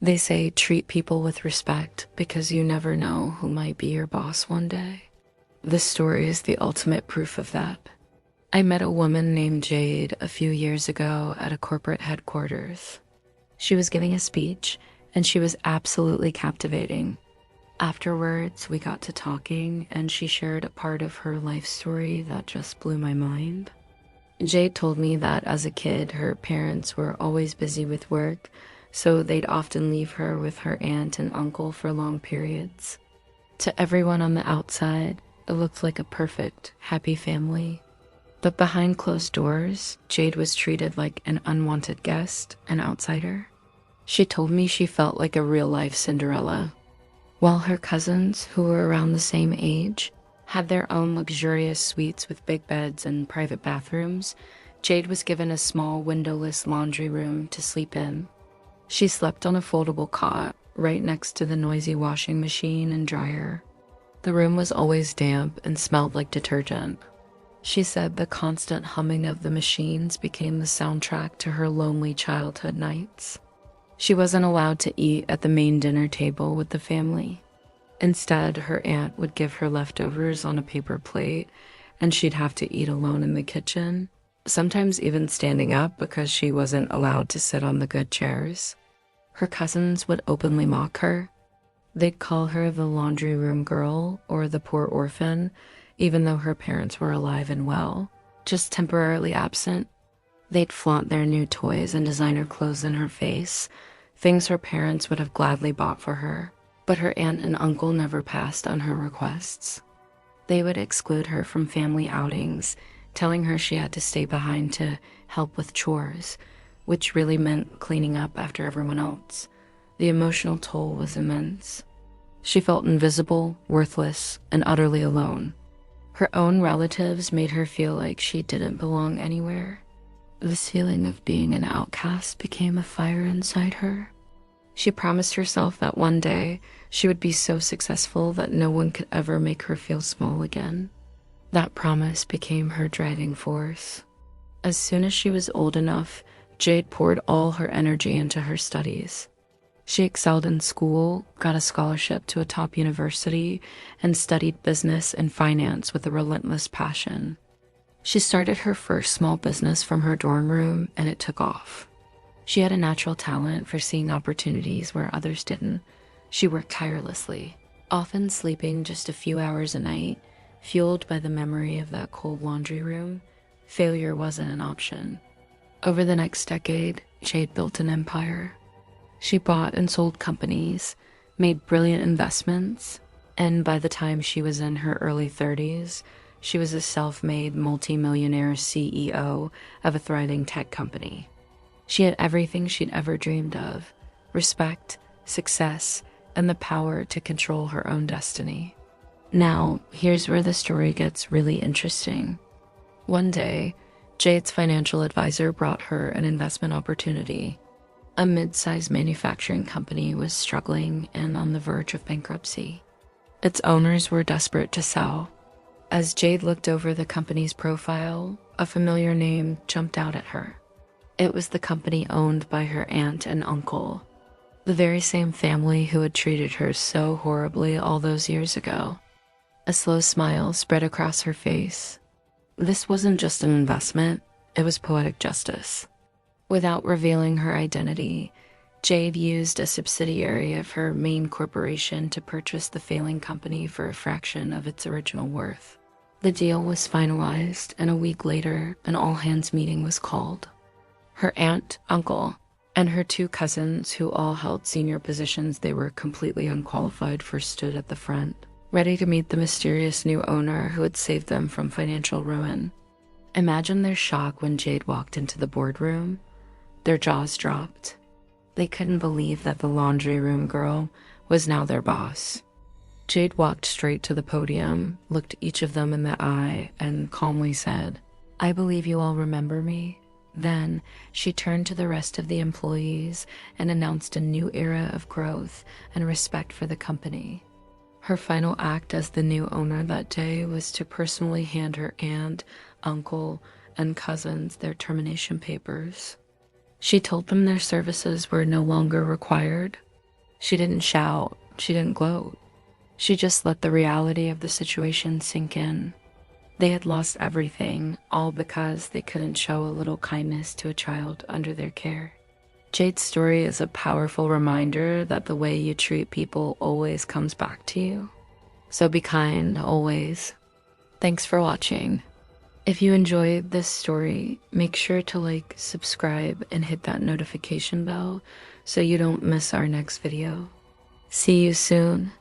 They say treat people with respect because you never know who might be your boss one day. This story is the ultimate proof of that. I met a woman named Jade a few years ago at a corporate headquarters. She was giving a speech, and she was absolutely captivating. Afterwards, we got to talking, and she shared a part of her life story that just blew my mind. Jade told me that as a kid, her parents were always busy with work, so they'd often leave her with her aunt and uncle for long periods. To everyone on the outside, it looked like a perfect, happy family. But behind closed doors, Jade was treated like an unwanted guest, an outsider. She told me she felt like a real-life Cinderella. While her cousins, who were around the same age, had their own luxurious suites with big beds and private bathrooms, Jade was given a small windowless laundry room to sleep in. She slept on a foldable cot right next to the noisy washing machine and dryer. The room was always damp and smelled like detergent. She said the constant humming of the machines became the soundtrack to her lonely childhood nights. She wasn't allowed to eat at the main dinner table with the family. Instead, her aunt would give her leftovers on a paper plate, and she'd have to eat alone in the kitchen, sometimes even standing up because she wasn't allowed to sit on the good chairs. Her cousins would openly mock her. They'd call her the laundry room girl or the poor orphan, even though her parents were alive and well, just temporarily absent. They'd flaunt their new toys and designer clothes in her face, things her parents would have gladly bought for her, but her aunt and uncle never passed on her requests. They would exclude her from family outings, telling her she had to stay behind to help with chores, which really meant cleaning up after everyone else. The emotional toll was immense. She felt invisible, worthless, and utterly alone. Her own relatives made her feel like she didn't belong anywhere. This feeling of being an outcast became a fire inside her. She promised herself that one day she would be so successful that no one could ever make her feel small again. That promise became her driving force. As soon as she was old enough, Jade poured all her energy into her studies. She excelled in school, got a scholarship to a top university, and studied business and finance with a relentless passion. She started her first small business from her dorm room, and it took off. She had a natural talent for seeing opportunities where others didn't. She worked tirelessly, often sleeping just a few hours a night, fueled by the memory of that cold laundry room. Failure wasn't an option. Over the next decade, Jade built an empire. She bought and sold companies, made brilliant investments, and by the time she was in her early 30s, she was a self-made multi-millionaire CEO of a thriving tech company. She had everything she'd ever dreamed of: respect, success, and the power to control her own destiny. Now, here's where the story gets really interesting. One day, Jade's financial advisor brought her an investment opportunity. A mid-sized manufacturing company was struggling and on the verge of bankruptcy. Its owners were desperate to sell. As Jade looked over the company's profile, a familiar name jumped out at her. It was the company owned by her aunt and uncle, the very same family who had treated her so horribly all those years ago. A slow smile spread across her face. This wasn't just an investment, it was poetic justice. Without revealing her identity, Jade used a subsidiary of her main corporation to purchase the failing company for a fraction of its original worth. The deal was finalized, and a week later, an all-hands meeting was called. Her aunt, uncle, and her two cousins, who all held senior positions they were completely unqualified for, stood at the front, ready to meet the mysterious new owner who had saved them from financial ruin. Imagine their shock when Jade walked into the boardroom. Their jaws dropped. They couldn't believe that the laundry room girl was now their boss. Jade walked straight to the podium, looked each of them in the eye, and calmly said, "I believe you all remember me." Then she turned to the rest of the employees and announced a new era of growth and respect for the company. Her final act as the new owner that day was to personally hand her aunt, uncle, and cousins their termination papers. She told them their services were no longer required, She didn't shout, she didn't gloat. She just let the reality of the situation sink in. They had lost everything, all because they couldn't show a little kindness to a child under their care. Jade's story is a powerful reminder that the way you treat people always comes back to you. So be kind, always. Thanks for watching. If you enjoyed this story, make sure to like, subscribe, and hit that notification bell so you don't miss our next video. See you soon.